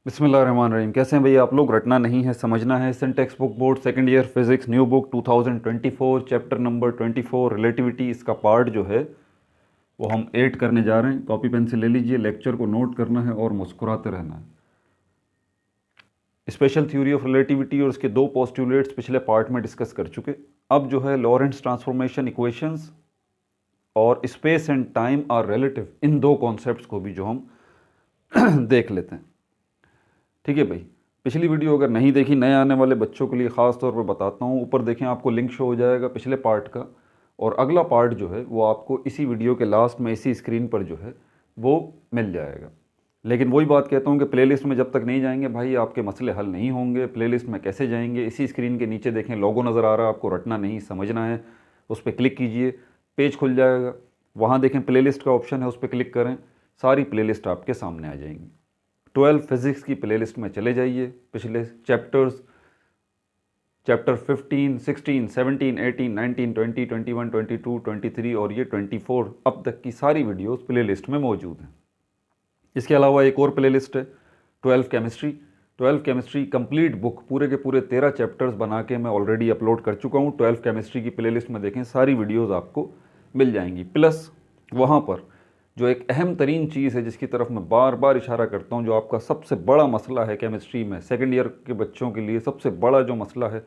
बिस्मिल्लाहिर्रहमानिर्रहीम। कैसे हैं भैया आप लोग? रटना नहीं है, समझना है। Sindh text book board second year physics new book 2024 chapter number 24 relativity. इसका पार्ट जो है वो हम 8 करने जा रहे हैं। कॉपी पेन से ले लीजिए, लेक्चर को नोट करना है और मुस्कुराते रहना है। स्पेशल थ्योरी ऑफ रिलेटिविटी और उसके दो पोस्टुलेट्स पिछले पार्ट में डिस्कस कर चुके। अब जो है लॉरेंट्ज ट्रांसफॉर्मेशन इक्वेशंस और space and time are relative, इन दो कॉन्सेप्ट्स को भी जो हम देख लेते हैं। ठीक है भाई, पिछली वीडियो अगर नहीं देखी, नए आने वाले बच्चों के लिए ख़ास तौर पर बताता हूँ। ऊपर देखें, आपको लिंक शो हो जाएगा पिछले पार्ट का, और अगला पार्ट जो है वो आपको इसी वीडियो के लास्ट में इसी स्क्रीन पर जो है वो मिल जाएगा। लेकिन वही बात कहता हूँ कि प्लेलिस्ट में जब तक नहीं जाएंगे भाई आपके मसले हल नहीं होंगे। प्लेलिस्ट में कैसे जाएंगे? इसी स्क्रीन के नीचे देखें, लोगो नज़र आ रहा है, आपको रटना नहीं समझना है। उस पर क्लिक कीजिए, पेज खुल जाएगा। वहाँ देखें प्लेलिस्ट का ऑप्शन है, उस पर क्लिक करें, सारी प्लेलिस्ट आपके सामने आ जाएंगी। 12 फिज़िक्स की प्लेलिस्ट में चले जाइए। पिछले चैप्टर्स, चैप्टर 15, 16, 17, 18, 19, 20, 21, 22, 23 और ये 24 अब तक की सारी वीडियोस प्लेलिस्ट में मौजूद हैं। इसके अलावा एक और प्लेलिस्ट है 12 केमिस्ट्री। 12 केमिस्ट्री कंप्लीट बुक, पूरे के पूरे 13 चैप्टर्स बना के मैं ऑलरेडी अपलोड कर चुका हूँ। 12 केमिस्ट्री की प्लेलिस्ट में देखें, सारी वीडियोज़ आपको मिल जाएंगी। प्लस वहाँ पर जो एक अहम तरीन चीज़ है जिसकी तरफ मैं बार बार इशारा करता हूँ, जो आपका सबसे बड़ा मसला है केमिस्ट्री में, सेकेंड ईयर के बच्चों के लिए सबसे बड़ा जो मसला है,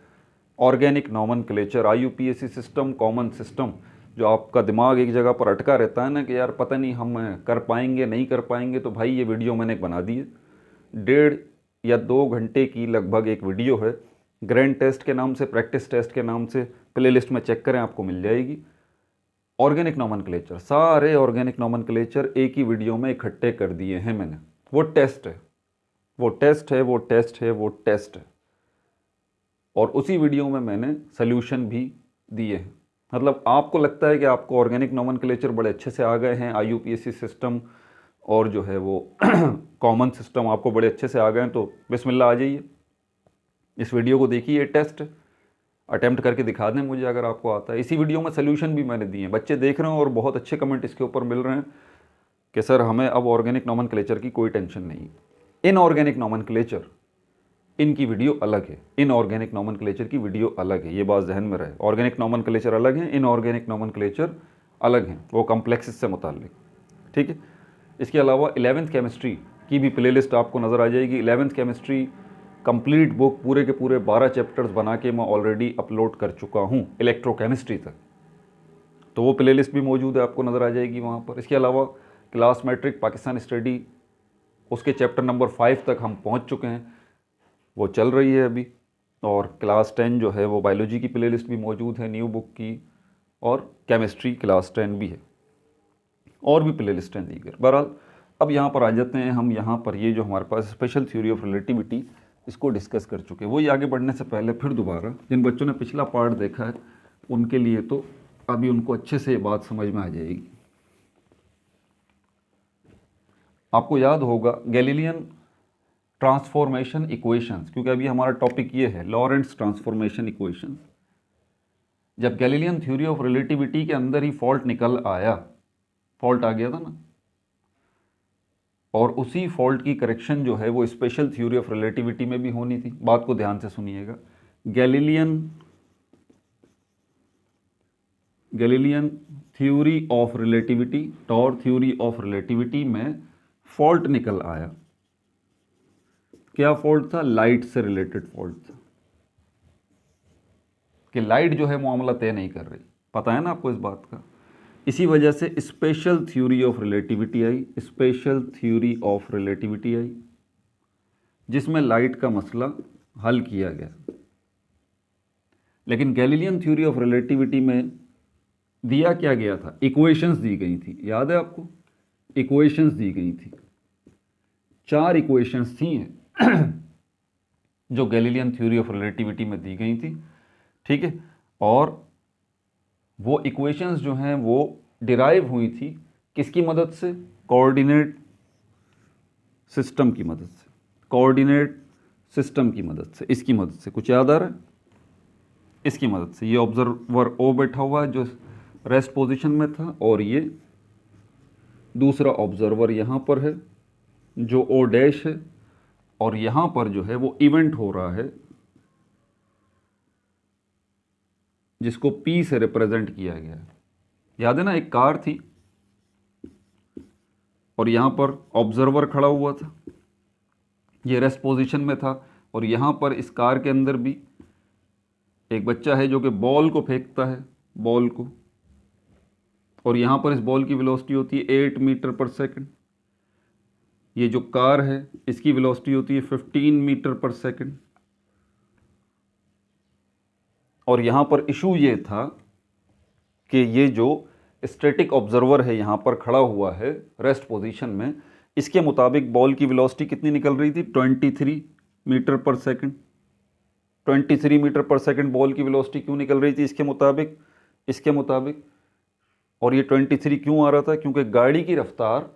organic nomenclature, IUPAC system, common system. जो आपका दिमाग एक जगह पर अटका रहता है ना कि यार पता नहीं हम कर पाएंगे नहीं कर पाएंगे, तो भाई ये वीडियो मैंने एक बना दी है। 1.5 या 2 घंटे की लगभग एक वीडियो है, ग्रैंड टेस्ट के नाम से, प्रैक्टिस टेस्ट के नाम से। प्लेलिस्ट में चेक करें, आपको मिल जाएगी। ऑर्गेनिक नॉमेनक्लेचर, सारे ऑर्गेनिक नॉमेनक्लेचर एक ही वीडियो में इकट्ठे कर दिए हैं मैंने। वो टेस्ट है, वो टेस्ट है, वो टेस्ट है, वो टेस्ट है। और उसी वीडियो में मैंने सोल्यूशन भी दिए हैं। मतलब आपको लगता है कि आपको ऑर्गेनिक नॉमेनक्लेचर बड़े अच्छे से आ गए हैं, IUPAC सिस्टम और जो है वो कॉमन सिस्टम आपको बड़े अच्छे से आ गए हैं, तो बिस्मिल्लाह आ जाइए, इस वीडियो को देखिए। टेस्ट अटेम्प्ट करके दिखा दें मुझे अगर आपको आता है। इसी वीडियो में सोल्यूशन भी मैंने दिए हैं, बच्चे देख रहे हैं और बहुत अच्छे कमेंट इसके ऊपर मिल रहे हैं कि सर हमें अब ऑर्गेनिक नॉमेनक्लेचर की कोई टेंशन नहीं। इनऑर्गेनिक नॉमेनक्लेचर, इनकी वीडियो अलग है। इनऑर्गेनिक नॉमेनक्लेचर की वीडियो अलग है, ये बात जहन में रहे। ऑर्गेनिक नॉमेनक्लेचर अलग है, इनऑर्गेनिक नॉमेनक्लेचर अलग हैं, वो कॉम्प्लेक्सेस से मुताल्लिक। ठीक है। इसके अलावा 11th केमिस्ट्री की भी प्लेलिस्ट आपको नज़र आ जाएगी। 11th केमिस्ट्री कंप्लीट बुक, पूरे के पूरे 12 चैप्टर्स बना के मैं ऑलरेडी अपलोड कर चुका हूँ इलेक्ट्रोकेमिस्ट्री तक, तो वो प्लेलिस्ट भी मौजूद है, आपको नज़र आ जाएगी वहाँ पर। इसके अलावा क्लास मैट्रिक पाकिस्तान स्टडी, उसके चैप्टर नंबर 5 तक हम पहुँच चुके हैं, वो चल रही है अभी। और क्लास 10 जो है वो बायोलॉजी की प्लेलिस्ट भी मौजूद है न्यू बुक की, और केमिस्ट्री क्लास 10 भी है, और भी प्लेलिस्ट हैं दीगर। बहरहाल अब यहाँ पर आ जाते हैं हम। यहाँ पर ये जो हमारे पास स्पेशल थ्योरी ऑफ रिलेटिविटी, इसको डिस्कस कर चुके हैं। वही आगे बढ़ने से पहले फिर दोबारा जिन बच्चों ने पिछला पार्ट देखा है उनके लिए तो अभी उनको अच्छे से बात समझ में आ जाएगी। आपको याद होगा गैलीलियन ट्रांसफॉर्मेशन इक्वेशंस, क्योंकि अभी हमारा टॉपिक ये है लॉरेंट्ज ट्रांसफॉर्मेशन इक्वेशंस। जब गैलीलियन थ्योरी ऑफ रिलेटिविटी के अंदर ही फॉल्ट निकल आया, फॉल्ट आ गया था ना, और उसी फॉल्ट की करेक्शन जो है वो स्पेशल थ्योरी ऑफ रिलेटिविटी में भी होनी थी। बात को ध्यान से सुनिएगा। गैलीलियन थ्योरी ऑफ रिलेटिविटी, टॉर थ्योरी ऑफ रिलेटिविटी में फॉल्ट निकल आया। क्या फॉल्ट था? लाइट से रिलेटेड फॉल्ट था, कि लाइट जो है मामला तय नहीं कर रही। पता है ना आपको इस बात का? इसी वजह से स्पेशल थ्योरी ऑफ रिलेटिविटी आई, स्पेशल थ्योरी ऑफ रिलेटिविटी आई, जिसमें लाइट का मसला हल किया गया। लेकिन गैलीलियन थ्योरी ऑफ रिलेटिविटी में दिया क्या गया था? इक्वेशंस दी गई थी, याद है आपको? इक्वेशंस दी गई थी, 4 इक्वेशंस थी जो गैलीलियन थ्योरी ऑफ रिलेटिविटी में दी गई थी। ठीक है। और वो इक्वेशंस जो हैं वो डिराइव हुई थी किसकी मदद से? कोऑर्डिनेट सिस्टम की मदद से, कोऑर्डिनेट सिस्टम की मदद से। इसकी मदद से कुछ याद आ रहा है? इसकी मदद से। ये ऑब्जर्वर ओ बैठा हुआ है जो रेस्ट पोजीशन में था, और ये दूसरा ऑब्जर्वर यहाँ पर है जो ओ डैश है, और यहां पर जो है वो इवेंट हो रहा है जिसको P से रिप्रेजेंट किया गया है। याद है ना, एक कार थी और यहां पर ऑब्जर्वर खड़ा हुआ था, ये रेस्ट पोजीशन में था, और यहां पर इस कार के अंदर भी एक बच्चा है जो कि बॉल को फेंकता है, बॉल को, और यहां पर इस बॉल की वेलोसिटी होती है 8 मीटर पर सेकंड। ये जो कार है इसकी वेलोसिटी होती है 15 मीटर पर सेकंड। और यहां पर इशू ये था कि ये जो स्टैटिक ऑब्जर्वर है यहां पर खड़ा हुआ है रेस्ट पोजीशन में, इसके मुताबिक बॉल की वेलोसिटी कितनी निकल रही थी, 23 मीटर पर सेकंड। 23 मीटर पर सेकंड बॉल की वेलोसिटी क्यों निकल रही थी इसके मुताबिक, और ये 23 क्यों आ रहा था, क्योंकि गाड़ी की रफ्तार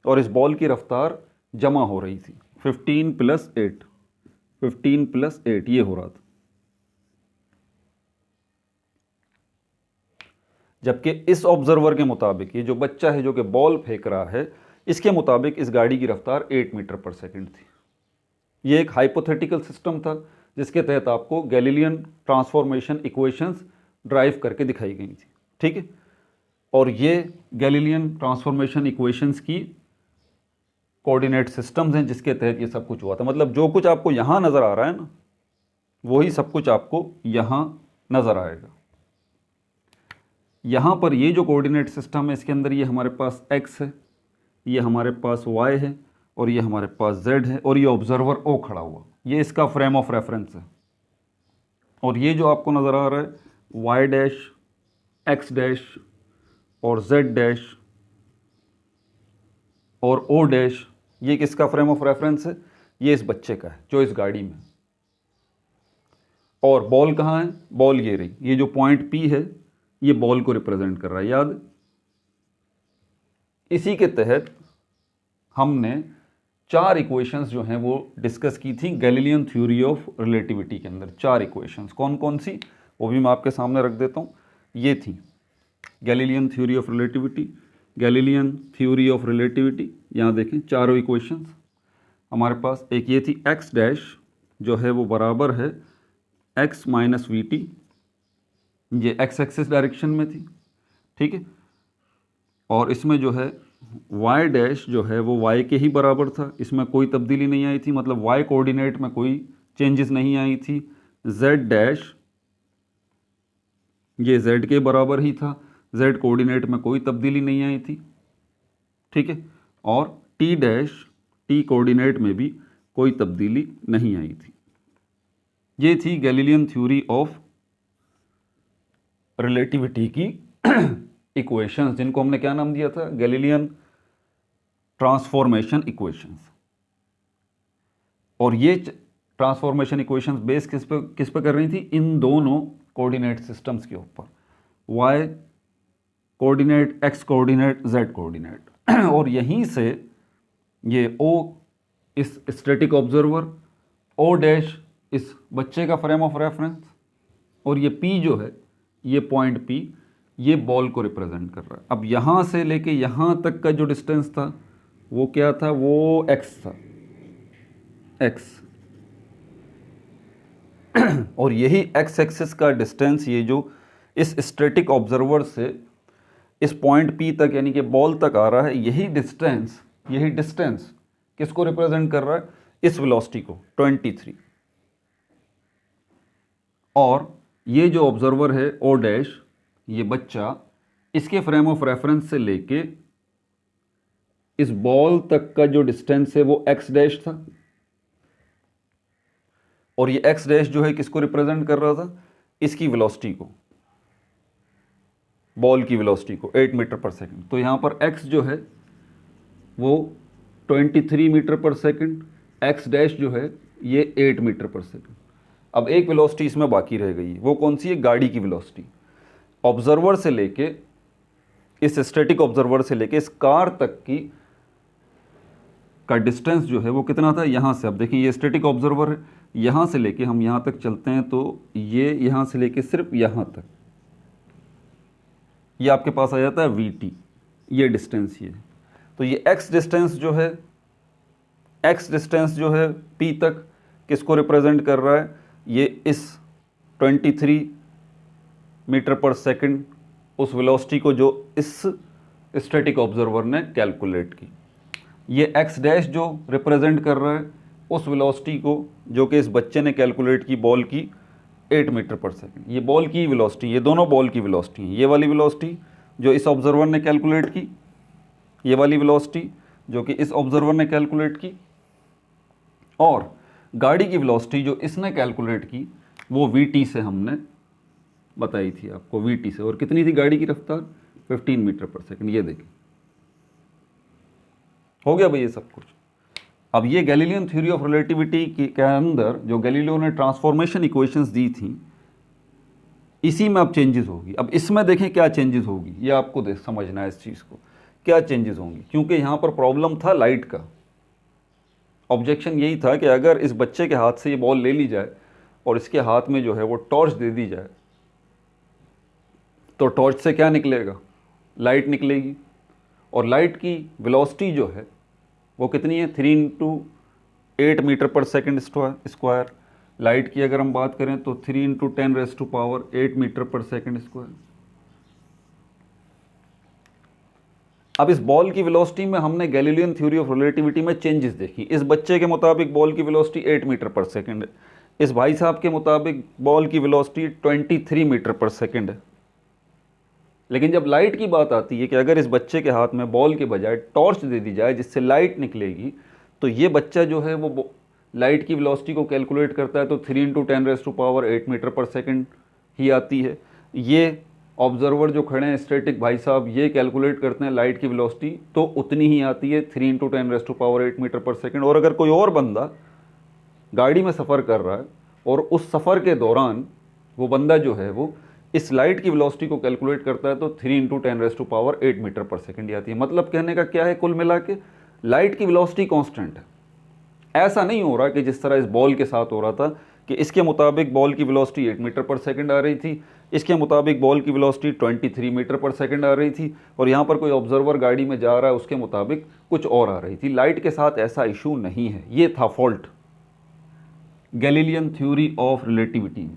और इस बॉल की रफ्तार जमा हो रही थी, 15 प्लस 8 ये हो रहा था। जबकि इस ऑब्जर्वर के मुताबिक ये जो बच्चा है जो कि बॉल फेंक रहा है, इसके मुताबिक इस गाड़ी की रफ्तार 8 मीटर पर सेकंड थी। ये एक हाइपोथेटिकल सिस्टम था जिसके तहत आपको गैलीलियन ट्रांसफॉर्मेशन इक्वेशंस ड्राइव करके दिखाई गई थी, ठीक है। और ये गैलीलियन ट्रांसफॉर्मेशन इक्वेशंस की कोऑर्डिनेट सिस्टम्स हैं जिसके तहत ये सब कुछ हुआ था। मतलब जो कुछ आपको यहाँ नज़र आ रहा है ना, वही सब कुछ आपको यहाँ नज़र आएगा। यहाँ पर ये जो कोऑर्डिनेट सिस्टम है इसके अंदर ये हमारे पास x है, ये हमारे पास y है, और ये हमारे पास z है, और ये ऑब्जर्वर O खड़ा हुआ, ये इसका फ्रेम ऑफ रेफरेंस है। और ये जो आपको नज़र आ रहा है y डैश, x डैश और z डैश और O डैश, ये किसका फ्रेम ऑफ रेफरेंस है, ये इस बच्चे का है जो इस गाड़ी में। और बॉल कहाँ है, बॉल ये रही, ये जो पॉइंट P है ये बॉल को रिप्रेजेंट कर रहा है, याद। इसी के तहत हमने 4 इक्वेशंस जो हैं वो डिस्कस की थी गैलीलियन थ्योरी ऑफ रिलेटिविटी के अंदर। 4 इक्वेशंस कौन कौन सी, वो भी मैं आपके सामने रख देता हूँ। ये थी Galilean theory of relativity, Galilean theory of relativity, यहाँ देखें चारों इक्वेशंस हमारे पास। एक ये थी एक्स डैश जो है वो बराबर है एक्स माइनस वी टी, ये एक्स एक्सिस डायरेक्शन में थी, ठीक है। और इसमें जो है y डैश जो है वो y के ही बराबर था, इसमें कोई तब्दीली नहीं आई थी, मतलब y कोऑर्डिनेट में कोई चेंजेस नहीं आई थी। z डैश ये z के बराबर ही था, z कोऑर्डिनेट में कोई तब्दीली नहीं आई थी, ठीक है। और t डैश t कोऑर्डिनेट में भी कोई तब्दीली नहीं आई थी। ये थी गैलीलियन थ्योरी ऑफ रिलेटिविटी की इक्वेशंस, जिनको हमने क्या नाम दिया था, गैलीलियन ट्रांसफॉर्मेशन इक्वेशंस। और ये ट्रांसफॉर्मेशन इक्वेशंस बेस किस पे कर रही थी, इन दोनों कोऑर्डिनेट सिस्टम्स के ऊपर, y coordinate, x coordinate, z coordinate. और यहीं से ये O इस स्टैटिक ऑब्जर्वर, O डैश इस बच्चे का फ्रेम ऑफ रेफरेंस, और ये P जो है, ये पॉइंट P ये बॉल को रिप्रेजेंट कर रहा है। अब यहाँ से लेके यहाँ तक का जो डिस्टेंस था वो क्या था, वो x था, x। और यही x एक्सिस का डिस्टेंस, ये जो इस स्टैटिक ऑब्जर्वर से इस पॉइंट P तक यानी कि बॉल तक आ रहा है, यही डिस्टेंस किसको रिप्रेजेंट कर रहा है, इस वेलोसिटी को, 23। और ये जो ऑब्जर्वर है O डैश, ये बच्चा, इसके फ्रेम ऑफ रेफरेंस से लेके इस बॉल तक का जो डिस्टेंस है वो x डैश था। और ये x डैश जो है किसको रिप्रेजेंट कर रहा था, इसकी वेलोसिटी को, बॉल की वेलोसिटी को, 8 मीटर पर सेकंड। तो यहां पर x जो है वो 23 मीटर पर सेकंड, x डैश जो है ये 8 मीटर पर सेकंड। अब एक वेलोसिटी इसमें बाकी रह गई, वो कौन सी है, गाड़ी की वेलोसिटी। ऑब्जर्वर से लेके, इस स्टैटिक ऑब्जर्वर से लेके इस कार तक की का डिस्टेंस जो है वो कितना था, यहाँ से, अब देखिए ये स्टैटिक ऑब्जर्वर है, यहाँ से लेके हम यहाँ तक चलते हैं तो ये यहाँ से लेके सिर्फ यहाँ तक ये आपके पास आ जाता है VT, ये डिस्टेंस ये। तो ये x डिस्टेंस जो है एक्स डिस्टेंस जो है p तक किसको रिप्रेजेंट कर रहा है, ये इस 23 मीटर पर सेकंड उस वेलोसिटी को जो इस स्टैटिक ऑब्जर्वर ने कैलकुलेट की। ये एक्स डैश जो रिप्रेजेंट कर रहा है उस वेलोसिटी को जो कि इस बच्चे ने कैलकुलेट की बॉल की 8 मीटर पर सेकंड। ये बॉल की वेलोसिटी, ये दोनों बॉल की वेलोसिटी हैं। ये वाली वेलोसिटी जो इस ऑब्जर्वर ने कैलकुलेट की, ये वाली वेलोसिटी जो कि इस ऑब्जर्वर ने कैलकुलेट की, और गाड़ी की वेलोसिटी जो इसने कैलकुलेट की वो वी से हमने बताई थी आपको, वी से। और कितनी थी गाड़ी की रफ्तार, 15 मीटर पर सेकंड। ये देखिए हो गया भाई ये सब कुछ। अब ये गैलीलियन थ्योरी ऑफ रिलेटिविटी के अंदर जो गैलीलियो ने ट्रांसफॉर्मेशन इक्वेशंस दी थी, इसी में अब चेंजेस होगी। अब इसमें देखें क्या चेंजेस होगी, ये आपको समझना है इस चीज़ को, क्या चेंजेस होंगी। क्योंकि यहाँ पर प्रॉब्लम था लाइट का। ऑब्जेक्शन यही था कि अगर इस बच्चे के हाथ से ये बॉल ले ली जाए और इसके हाथ में जो है वो टॉर्च दे दी जाए, तो टॉर्च से क्या निकलेगा, लाइट निकलेगी। और लाइट की वेलोसिटी जो है वो कितनी है, 3 × 8 मीटर पर सेकंड स्क्वायर। लाइट की अगर हम बात करें तो 3 × 10⁸ मीटर पर सेकंड स्क्वायर। अब इस बॉल की वेलोसिटी में हमने गैलीलियन थ्योरी ऑफ रिलेटिविटी में चेंजेस देखी। इस बच्चे के मुताबिक बॉल की वेलोसिटी 8 मीटर पर सेकंड है, इस भाई साहब के मुताबिक बॉल की वेलोसिटी 23 मीटर पर सेकंड है। लेकिन जब लाइट की बात आती है कि अगर इस बच्चे के हाथ में बॉल के बजाय टॉर्च दे दी जाए जिससे लाइट निकलेगी, तो ये बच्चा जो है वो लाइट की वेलोसिटी को कैलकुलेट करता है तो 3 × 10⁸ मीटर पर सेकंड ही आती है। ये ऑब्जर्वर जो खड़े हैं स्टैटिक भाई साहब, ये कैलकुलेट करते हैं लाइट की वेलोसिटी तो उतनी ही आती है, 3 × 10⁸ मीटर पर सेकंड। और अगर कोई और बंदा गाड़ी में सफ़र कर रहा है और उस सफ़र के दौरान वो बंदा जो है वो इस लाइट की वेलोसिटी को कैलकुलेट करता है तो 3 × 10⁸ मीटर पर सेकंड आती है। मतलब कहने का क्या है, कुल मिला के लाइट की वेलोसिटी कांस्टेंट है। ऐसा नहीं हो रहा कि जिस तरह इस बॉल के साथ हो रहा था कि इसके मुताबिक बॉल की वेलोसिटी 8 मीटर पर सेकंड आ रही थी, इसके मुताबिक बॉल की वेलोसिटी 23 मीटर पर सेकंड आ रही थी, और यहाँ पर कोई ऑब्जर्वर गाड़ी में जा रहा है उसके मुताबिक कुछ और आ रही थी। लाइट के साथ ऐसा इशू नहीं है। ये था fault Galilean theory of relativity,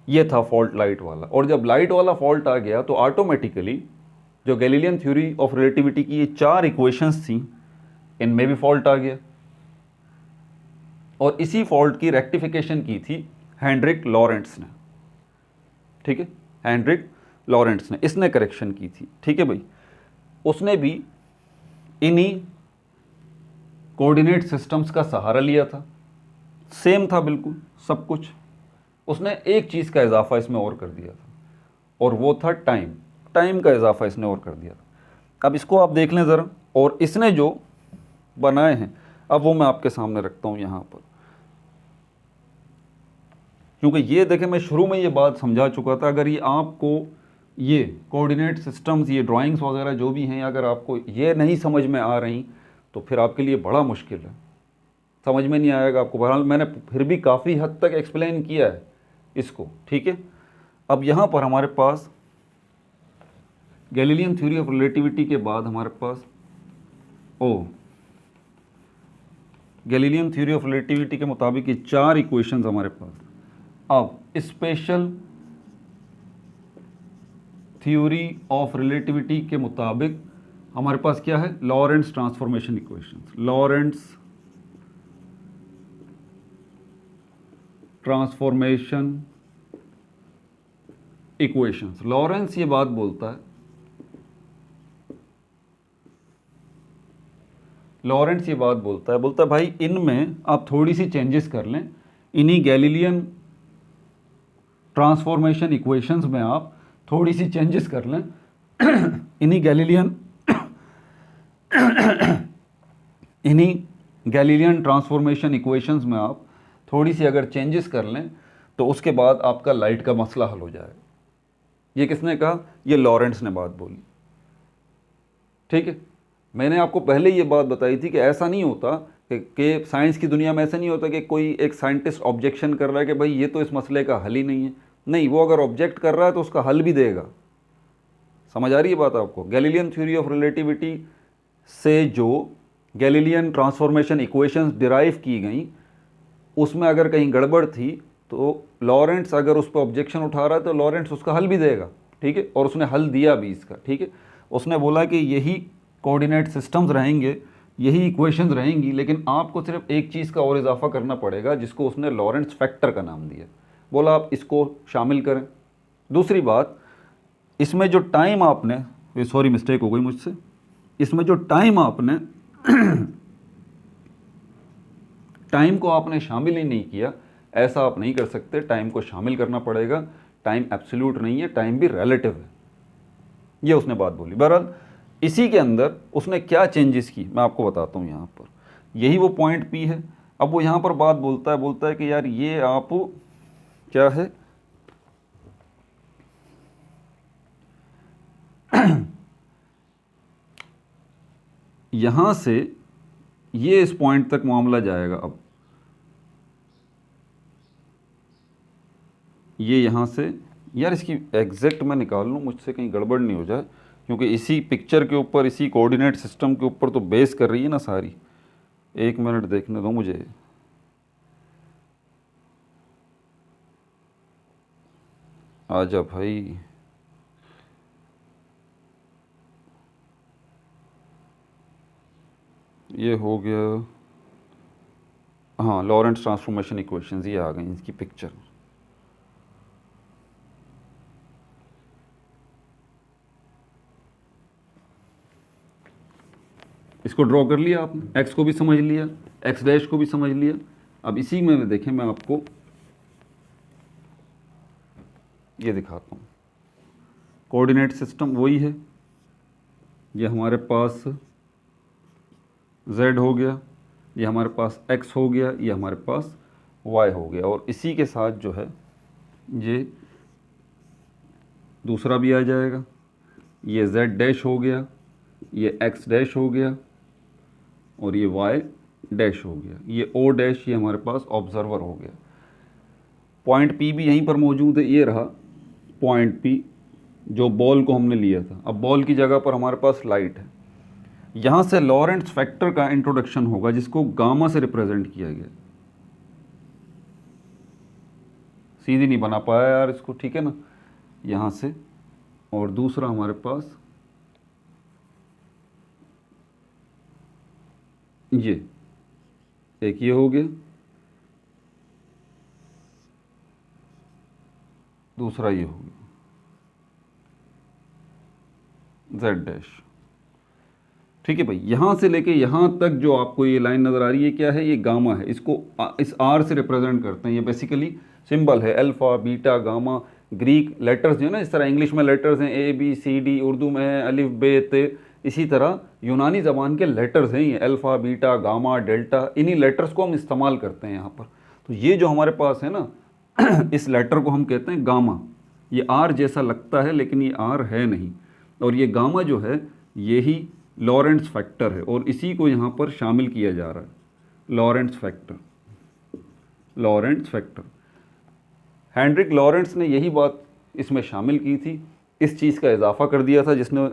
ये था फॉल्ट लाइट वाला। और जब लाइट वाला फॉल्ट आ गया तो ऑटोमेटिकली जो गैलीलियन थ्योरी ऑफ रिलेटिविटी की ये 4 इक्वेशंस थी, इनमें भी फॉल्ट आ गया। और इसी फॉल्ट की रेक्टिफिकेशन की थी हेनरिक लॉरेंट्स ने। ठीक है, हेनरिक लॉरेंट्स ने इसने करेक्शन की थी। ठीक है भाई, उसने भी इन्हीं कोऑर्डिनेट सिस्टम्स का सहारा लिया था, सेम था बिल्कुल सब कुछ। उसने एक चीज़ का इजाफा इसमें और कर दिया था, और वो था टाइम। टाइम का इजाफा इसने और कर दिया था। अब इसको आप देख लें ज़रा, और इसने जो बनाए हैं अब वो मैं आपके सामने रखता हूँ यहाँ पर, क्योंकि ये देखें मैं शुरू में ये बात समझा चुका था। अगर ये आपको ये कोऑर्डिनेट सिस्टम्स, ये ड्राइंग्स वगैरह जो भी हैं, अगर आपको ये नहीं समझ में आ रही तो फिर आपके लिए बड़ा मुश्किल है, समझ में नहीं आएगा आपको। बहरहाल मैंने फिर भी काफ़ी हद तक एक्सप्लेन किया है इसको। ठीक है, अब यहाँ पर हमारे पास गैलीलियन थ्योरी ऑफ रिलेटिविटी के बाद हमारे पास गैलीलियन थ्योरी ऑफ रिलेटिविटी के मुताबिक ये 4 इक्वेशंस हमारे पास। अब स्पेशल थ्योरी ऑफ रिलेटिविटी के मुताबिक हमारे पास क्या है, Lorentz transformation equations. Lorentz transformation equations. Lawrence ये बात बोलता है, लॉरेंस ये बात बोलता है भाई इनमें आप थोड़ी सी चेंजेस कर लें, इन्हीं गैलीलियन ट्रांसफॉर्मेशन इक्वेशंस में आप थोड़ी सी चेंजेस कर लें इन्हीं गैलीलियन ट्रांसफॉर्मेशन इक्वेशंस में आप थोड़ी सी अगर चेंजेस कर लें तो उसके बाद आपका लाइट का मसला हल हो जाएगा। ये किसने कहा, ये लॉरेंट्स ने बात बोली। ठीक है, मैंने आपको पहले ये बात बताई थी कि ऐसा नहीं होता कि साइंस की दुनिया में ऐसा नहीं होता कि कोई एक साइंटिस्ट ऑब्जेक्शन कर रहा है कि भाई ये तो इस मसले का हल ही नहीं है। नहीं, वो अगर ऑब्जेक्ट कर रहा है तो उसका हल भी देगा। समझ आ रही है बात आपको। गैलीलियन थ्योरी ऑफ रिलेटिविटी से जो गैलीलियन ट्रांसफॉर्मेशन इक्वेशंस डिराइव की गई, उसमें अगर कहीं गड़बड़ थी तो लॉरेंट्स अगर उस पर ऑब्जेक्शन उठा रहा है तो लॉरेंट्स उसका हल भी देगा, ठीक है, और उसने हल दिया भी इसका, ठीक है। उसने बोला कि यही कोऑर्डिनेट सिस्टम्स रहेंगे, यही इक्वेशंस रहेंगी, लेकिन आपको सिर्फ एक चीज़ का और इजाफा करना पड़ेगा जिसको उसने लॉरेंट्स फैक्टर का नाम दिया। बोला आप इसको शामिल करें। दूसरी बात, इसमें जो टाइम आपने, सॉरी मिस्टेक हो गई मुझसे, इसमें जो टाइम आपने टाइम को आपने शामिल ही नहीं किया, ऐसा आप नहीं कर सकते, टाइम को शामिल करना पड़ेगा। टाइम एब्सोल्यूट नहीं है, टाइम भी रिलेटिव है, ये उसने बात बोली। बहरहाल इसी के अंदर उसने क्या चेंजेस की मैं आपको बताता हूँ यहाँ पर, यही वो पॉइंट पी है। अब वो यहाँ पर बात बोलता है कि यार ये आप क्या है यहाँ से ये इस पॉइंट तक मामला जाएगा। अब ये यहाँ से, यार इसकी एग्जैक्ट मैं निकाल लूँ, मुझसे कहीं गड़बड़ नहीं हो जाए, क्योंकि इसी पिक्चर के ऊपर, इसी कोऑर्डिनेट सिस्टम के ऊपर तो बेस कर रही है ना सारी। एक मिनट देखने दो मुझे। आजा भाई, ये हो गया, हाँ, लॉरेंट्स ट्रांसफॉर्मेशन इक्वेशंस ये आ गई इसकी पिक्चर। इसको ड्रॉ कर लिया आपने, एक्स को भी समझ लिया, एक्स डैश को भी समझ लिया। अब इसी में देखें, मैं आपको ये दिखाता हूँ। कोऑर्डिनेट सिस्टम वही है, ये हमारे पास z हो गया, ये हमारे पास x हो गया, ये हमारे पास y हो गया, और इसी के साथ जो है ये दूसरा भी आ जाएगा, ये z डैश हो गया, ये x डैश हो गया, और ये y डैश हो गया, ये o डैश, ये हमारे पास ऑब्जर्वर हो गया। पॉइंट P भी यहीं पर मौजूद है, ये रहा पॉइंट P जो बॉल को हमने लिया था। अब बॉल की जगह पर हमारे पास लाइट है। यहाँ से लॉरेंट्स फैक्टर का इंट्रोडक्शन होगा जिसको गामा से रिप्रेजेंट किया गया। सीधी नहीं बना पाया यार इसको, ठीक है ना, यहाँ से, और दूसरा हमारे पास ये, एक ये हो गया, दूसरा ये हो गया, z डैश, ठीक है भाई। यहाँ से लेके यहाँ तक जो आपको ये लाइन नज़र आ रही है, क्या है, ये गामा है। इसको इस r से रिप्रेजेंट करते हैं। ये बेसिकली सिंबल है, alpha beta gamma, Greek letters जो है ना, इस तरह इंग्लिश में लेटर्स हैं A B C D, Urdu में है अलिफ बे ते, इसी तरह यूनानी ज़बान के लेटर्स हैं ये, अल्फ़ा बीटा गामा डेल्टा, इन्हीं लेटर्स को हम इस्तेमाल करते हैं यहाँ पर। तो ये जो हमारे पास है ना इस लेटर को हम कहते हैं गामा। ये r जैसा लगता है लेकिन ये r है नहीं, और ये गामा जो है यही लॉरेंट्स फैक्टर है, और इसी को यहाँ पर शामिल किया जा रहा है, Lorentz factor. Lorentz factor, Hendrik Lorentz ने यही बात इसमें शामिल की थी, इस चीज़ का इजाफा कर दिया था, जिसने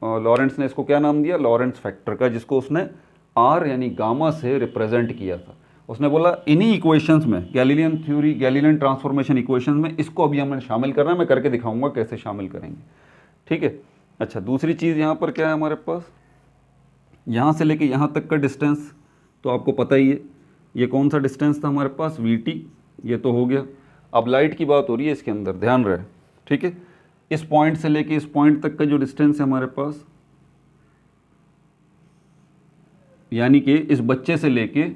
लॉरेंट्स ने इसको क्या नाम दिया, लॉरेंट्स फैक्टर का, जिसको उसने आर यानी गामा से रिप्रेजेंट किया था। उसने बोला इन्हीं इक्वेशंस में, Galilean theory, Galilean transformation equations में इसको अभी हमें शामिल करना है। मैं करके दिखाऊंगा कैसे शामिल करेंगे, ठीक है। अच्छा, दूसरी चीज़ यहाँ पर क्या है हमारे पास, यहाँ से लेके यहाँ तक का डिस्टेंस तो आपको पता ही है, ये कौन सा डिस्टेंस था हमारे पास, VT, ये तो हो गया। अब लाइट की बात हो रही है इसके अंदर, ध्यान रहे, ठीक है। इस पॉइंट से लेके इस पॉइंट तक का जो डिस्टेंस है हमारे पास, यानी कि इस बच्चे से लेके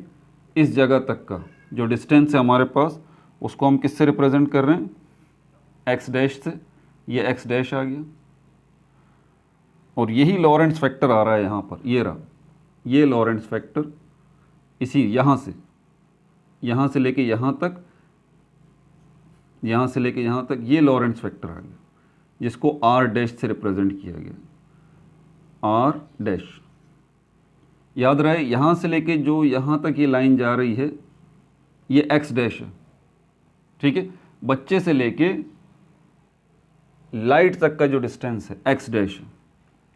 इस जगह तक का जो डिस्टेंस है हमारे पास, उसको हम किससे रिप्रेजेंट कर रहे हैं, x डैश से। ये x डैश आ गया, और यही लॉरेंट्स फैक्टर आ रहा है यहाँ पर, ये रहा, ये लॉरेंट्स फैक्टर, इसी यहाँ से लेके यहाँ तक, यहाँ से लेके यहाँ तक ये लॉरेंट्स फैक्टर आ गया, जिसको r डैश से रिप्रेजेंट किया गया, r डैश। याद रहे, यहाँ से लेके जो यहाँ तक ये लाइन जा रही है ये x डैश है, ठीक है। बच्चे से लेके लाइट तक का जो डिस्टेंस है x डैश है,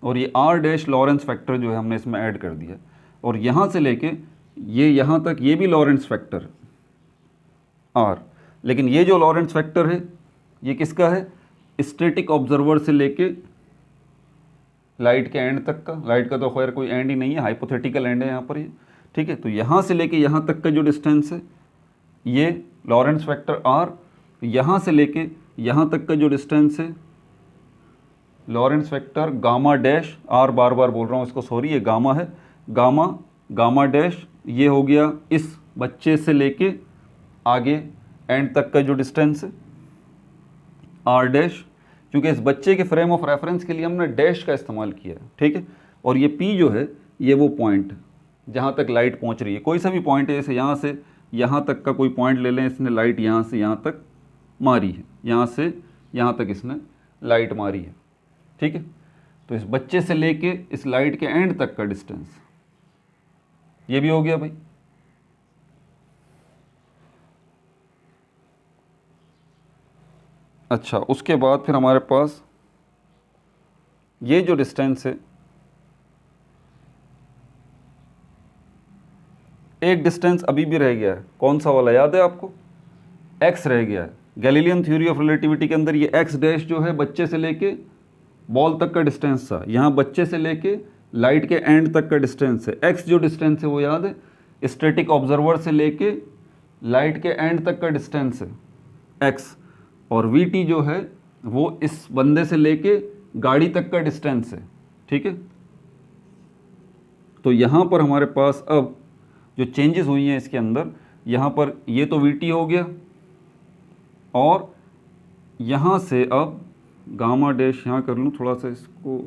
और ये r डैश लॉरेंट्स फैक्टर जो है हमने इसमें ऐड कर दिया। और यहाँ से लेके ये यहाँ तक ये भी लॉरेंट्ज फैक्टर आर, लेकिन ये जो लॉरेंट्ज फैक्टर है ये किसका है, स्टैटिक ऑब्जर्वर से लेके लाइट के एंड तक का। लाइट का तो खैर कोई एंड ही नहीं है, हाइपोथेटिकल एंड है यहाँ पर ये, ठीक है। तो यहाँ से लेके यहाँ तक का जो डिस्टेंस है ये लॉरेंट्ज फैक्टर आर, यहाँ से लेके यहाँ तक का जो डिस्टेंस है लॉरेंट्ज फैक्टर गामा डैश आर, बार बार बोल रहा हूँ इसको, सॉरी, ये गामा है, गामा डैश, ये हो गया इस बच्चे से लेके आगे एंड तक का जो डिस्टेंस है आर डैश, क्योंकि इस बच्चे के फ्रेम ऑफ रेफरेंस के लिए हमने डैश का इस्तेमाल किया है, ठीक है। और ये पी जो है ये वो पॉइंट जहाँ तक लाइट पहुँच रही है, कोई सा भी पॉइंट है, जैसे यहाँ से यहाँ तक का कोई पॉइंट ले लें, इसने लाइट यहाँ से यहाँ तक मारी है, यहाँ से यहाँ तक इसने लाइट मारी है, ठीक है। तो इस बच्चे से लेके इस लाइट के एंड तक का डिस्टेंस ये भी हो गया भाई। अच्छा, उसके बाद फिर हमारे पास ये जो डिस्टेंस है, एक डिस्टेंस अभी भी रह गया है, कौन सा वाला याद है आपको, एक्स रह गया है। गैलीलियन थ्योरी ऑफ रिलेटिविटी के अंदर ये एक्स डैश जो है बच्चे से लेके बॉल तक का डिस्टेंस था, यहाँ बच्चे से लेके लाइट के एंड तक का डिस्टेंस है। एक्स जो डिस्टेंस है वो याद है, स्टैटिक ऑब्जर्वर से लेके लाइट के एंड तक का डिस्टेंस है एक्स, और वी टी जो है वो इस बंदे से लेके गाड़ी तक का डिस्टेंस है, ठीक है। तो यहाँ पर हमारे पास अब जो चेंजेस हुई हैं इसके अंदर, यहाँ पर ये तो वी टी हो गया, और यहाँ से अब गामा डैश यहाँ कर लूँ थोड़ा सा इसको,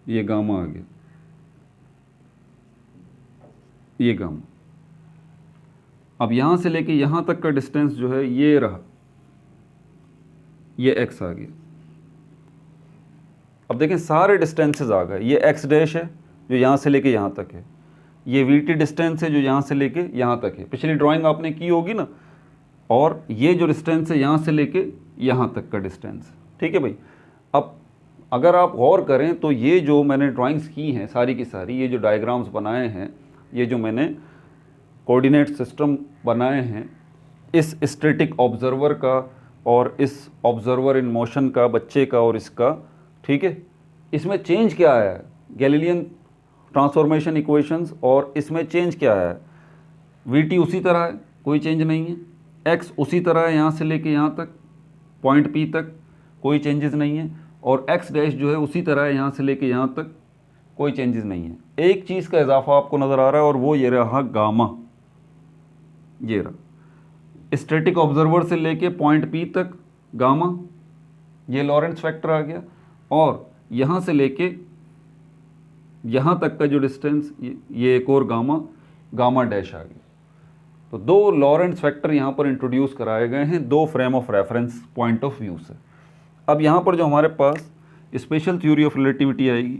ये गामा आ गया, ये गामा। अब यहाँ से लेके यहाँ तक का डिस्टेंस जो है ये रहा, ये एक्स आ गया। अब देखें सारे डिस्टेंसेस आ गए, ये एक्स डैश है जो यहाँ से लेके यहाँ तक है, ये वी टी डिस्टेंस है जो यहाँ से लेके यहाँ तक है, पिछली ड्राइंग आपने की होगी ना, और ये जो डिस्टेंस है यहाँ से लेके यहाँ तक का डिस्टेंस, ठीक है भाई। अब अगर आप गौर करें तो ये जो मैंने ड्राइंग्स की हैं सारी की सारी, ये जो डायग्राम्स बनाए हैं, ये जो मैंने कोऑर्डिनेट सिस्टम बनाए हैं इस स्टैटिक ऑब्जर्वर का और इस ऑब्जर्वर इन मोशन का, बच्चे का और इसका, ठीक है। इसमें चेंज क्या आया है, गैलीलियन ट्रांसफॉर्मेशन इक्वेशंस, और इसमें चेंज क्या आया है, वी टी उसी तरह है, कोई चेंज नहीं है, एक्स उसी तरह है यहाँ से लेके यहाँ तक पॉइंट पी तक, कोई चेंजेस नहीं है, और एक्स डैश जो है उसी तरह है यहाँ से लेके यहाँ तक, कोई चेंजेस नहीं है। एक चीज़ का इजाफा आपको नज़र आ रहा है और वो ये रहा गामा, ये रहा स्टैटिक ऑब्जर्वर से लेके पॉइंट पी तक गामा, ये लॉरेंट्ज फैक्टर आ गया, और यहाँ से लेके यहाँ तक का जो डिस्टेंस ये एक और गामा डैश आ गया। तो दो लॉरेंट्ज फैक्टर यहाँ पर इंट्रोड्यूस कराए गए हैं, दो frame of reference point of view से। अब यहाँ पर जो हमारे पास स्पेशल थ्योरी ऑफ रिलेटिविटी आएगी,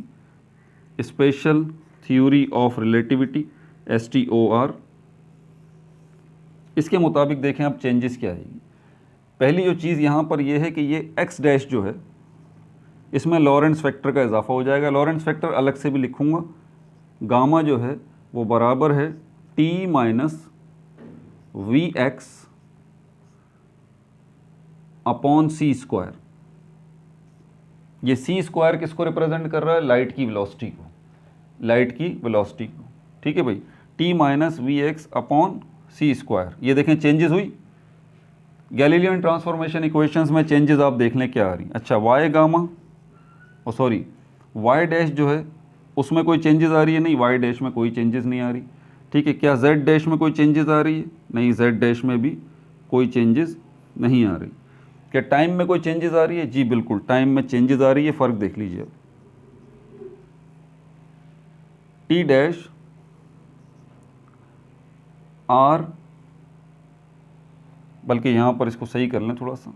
special theory of relativity STOR, इसके मुताबिक देखें अब चेंजेस क्या आएगी। पहली जो चीज़ यहाँ पर यह है कि ये एक्स डैश जो है इसमें लॉरेंट्ज फैक्टर का इजाफा हो जाएगा। लॉरेंट्ज फैक्टर अलग से भी लिखूँगा, गामा जो है वो बराबर है T minus VX upon C square. ये C स्क्वायर किसको रिप्रेजेंट कर रहा है, लाइट की वेलोसिटी को, लाइट की वेलोसिटी को, ठीक है भाई। T minus VX upon C square, ये देखें चेंजेस हुई। गैलीलियन ट्रांसफॉर्मेशन इक्वेशंस में चेंजेस आप देख लें क्या आ रही। अच्छा, Y गामा और सॉरी Y डैश जो है उसमें कोई चेंजेस आ रही है, नहीं, Y डैश में कोई चेंजेस नहीं आ रही, ठीक है। क्या Z डैश में कोई चेंजेस आ रही है, नहीं, Z डैश में भी कोई चेंजेस नहीं आ रही। क्या टाइम में कोई चेंजेस आ रही है, जी बिल्कुल टाइम में चेंजेस आ रही है, फ़र्क देख लीजिए। T डैश R, बल्कि यहाँ पर इसको सही कर लें थोड़ा सा,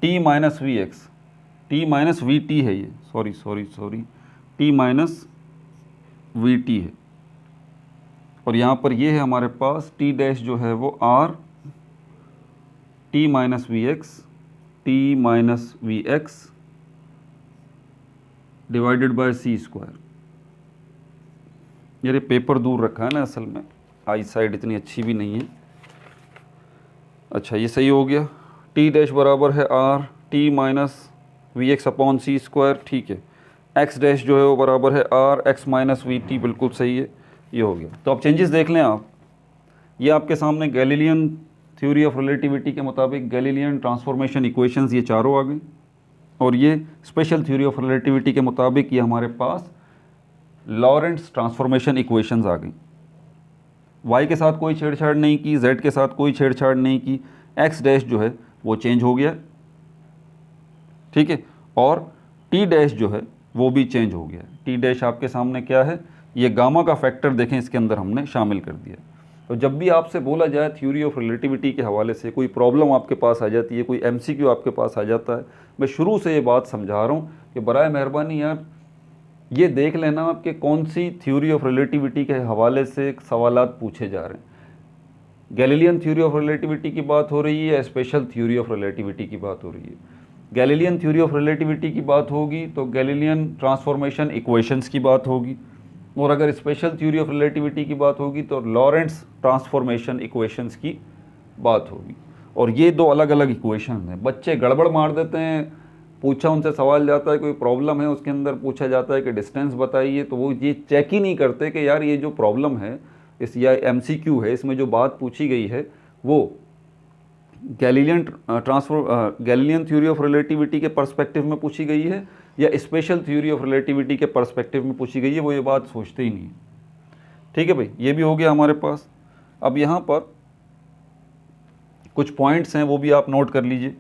T minus VX, T minus VT है ये, सॉरी T माइनस VT है, और यहाँ पर ये है हमारे पास T डैश जो है वो R T minus V X divided by C square. ये पेपर दूर रखा है ना, असल में आई साइड इतनी अच्छी भी नहीं है। अच्छा ये सही हो गया। टी डैश बराबर है R T minus V X upon C square, ठीक है। एक्स डैश जो है वो बराबर है R X minus V T, बिल्कुल सही है, ये हो गया। तो अब चेंजेस देख लें आप, ये आपके सामने गैलीलियन थ्योरी ऑफ रिलेटिविटी के मुताबिक गैलीलियन ट्रांसफॉर्मेशन इक्वेशंस ये चारों आ गई, और ये स्पेशल थ्योरी ऑफ रिलेटिविटी के मुताबिक ये हमारे पास लॉरेंट्ज़ ट्रांसफॉर्मेशन इक्वेशंस आ गई। वाई के साथ कोई छेड़छाड़ नहीं की, जेड के साथ कोई छेड़छाड़ नहीं की, एक्स डैश जो है वो चेंज हो गया, ठीक है, और टी डैश जो है वो भी चेंज हो गया। टी डैश आपके सामने क्या है, ये गामा का फैक्टर देखें इसके अंदर हमने शामिल कर दिया। तो जब भी आपसे बोला जाए थ्योरी ऑफ रिलेटिविटी के हवाले से, कोई प्रॉब्लम आपके पास आ जाती है, कोई एमसीक्यू आपके पास आ जाता है, मैं शुरू से ये बात समझा रहा हूँ कि बराए मेहरबानी यार ये देख लेना आपके कौन सी थ्योरी ऑफ रिलेटिविटी के हवाले से सवालात पूछे जा रहे हैं। गैलीलियन थ्योरी ऑफ रिलेटिविटी की बात हो रही है या स्पेशल थ्योरी ऑफ रिलेटिविटी की बात हो रही है। गैलीलियन थ्योरी ऑफ रिलेटिविटी की बात होगी तो गैलीलियन ट्रांसफॉर्मेशन इक्वेशंस की बात होगी, और अगर स्पेशल थ्योरी ऑफ रिलेटिविटी की बात होगी तो लॉरेंट्ज़ ट्रांसफॉर्मेशन इक्वेशंस की बात होगी। और ये दो अलग अलग इक्वेशन हैं। बच्चे गड़बड़ मार देते हैं, पूछा उनसे सवाल जाता है कोई प्रॉब्लम है, उसके अंदर पूछा जाता है कि डिस्टेंस बताइए, तो वो ये चेक ही नहीं करते कि यार ये जो प्रॉब्लम है इस या एमसीक्यू है, इसमें जो बात पूछी गई है वो गैलीलियन थ्योरी ऑफ रिलेटिविटी के पर्सपेक्टिव में पूछी गई है या स्पेशल थ्योरी ऑफ रिलेटिविटी के पर्सपेक्टिव में पूछी गई है, वो ये बात सोचते ही नहीं। ठीक है भाई, ये भी हो गया हमारे पास। अब यहाँ पर कुछ पॉइंट्स हैं, वो भी आप नोट कर लीजिए।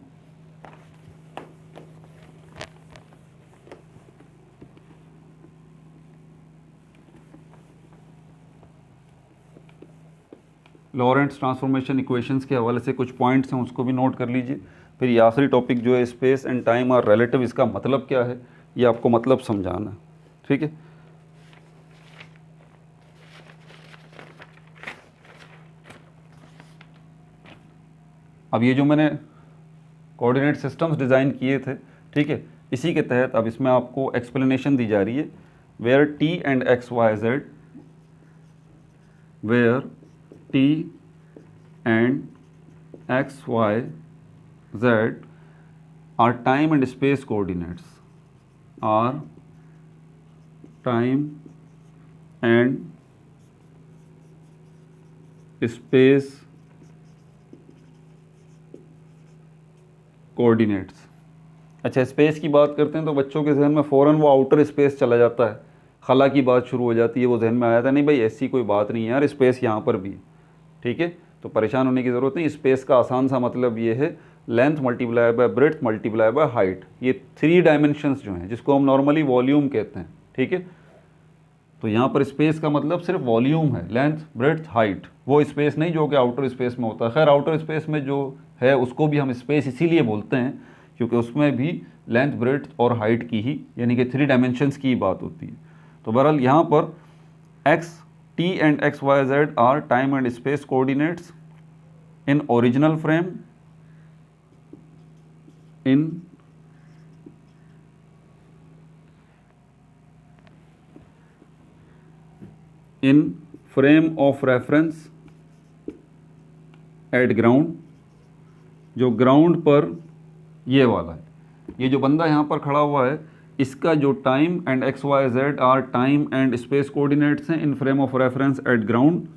लॉरेंट्ज़ ट्रांसफॉर्मेशन इक्वेशंस के हवाले से कुछ पॉइंट्स हैं, उसको भी नोट कर लीजिए। फिर ये आखिरी टॉपिक जो है space and time are relative, इसका मतलब क्या है ये आपको मतलब समझाना है, ठीक है। अब ये जो मैंने कोऑर्डिनेट सिस्टम्स डिज़ाइन किए थे, ठीक है, इसी के तहत अब इसमें आपको एक्सप्लेनेशन दी जा रही है। Where T and X Y Z, where T and X Y Z are time and space coordinates, are time and space coordinates. अच्छा, स्पेस की बात करते हैं तो बच्चों के जहन में फ़ौरन वो आउटर स्पेस चला जाता है, खला की बात शुरू हो जाती है, वो जहन में आया था नहीं भाई ऐसी कोई बात नहीं है यार, स्पेस यहाँ पर भी, ठीक है। तो परेशान होने की ज़रूरत नहीं। स्पेस का आसान सा मतलब ये है length multiply by breadth multiply by height, ये 3 डायमेंशंस जो हैं जिसको हम नॉर्मली वॉल्यूम कहते हैं, ठीक है। तो यहाँ पर स्पेस का मतलब सिर्फ वॉल्यूम है, लेंथ ब्रेड्थ हाइट, वो स्पेस नहीं जो कि आउटर स्पेस में होता है। खैर आउटर स्पेस में जो है उसको भी हम स्पेस इसीलिए बोलते हैं क्योंकि उसमें भी लेंथ ब्रेड्थ और हाइट की ही यानी कि 3 डायमेंशंस की बात होती है। तो बहरहाल यहाँ पर X T and X Y Z are time and space coordinates in original frame, in frame of reference at ground, जो ग्राउंड पर ये वाला है, ये जो बंदा यहाँ पर खड़ा हुआ है इसका जो time and X Y Z are time and space coordinates हैं in frame of reference at ground,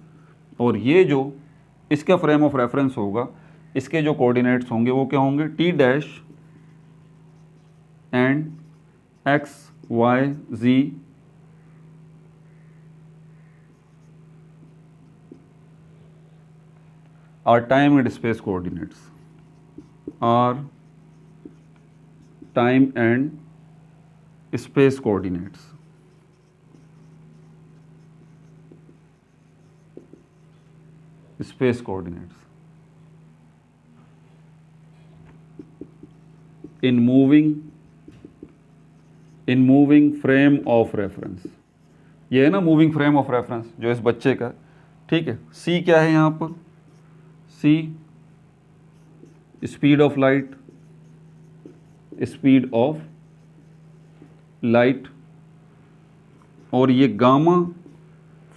और ये जो इसका फ्रेम ऑफ रेफरेंस होगा इसके जो कोऑर्डिनेट्स होंगे वो क्या होंगे, T dash and X Y Z are time and space coordinates, are time and space coordinates. Space coordinates in moving frame of reference. ये है ना मूविंग फ्रेम ऑफ रेफरेंस जो इस बच्चे का, ठीक है। सी क्या है यहाँ पर, C speed of light, speed of light, और ये गामा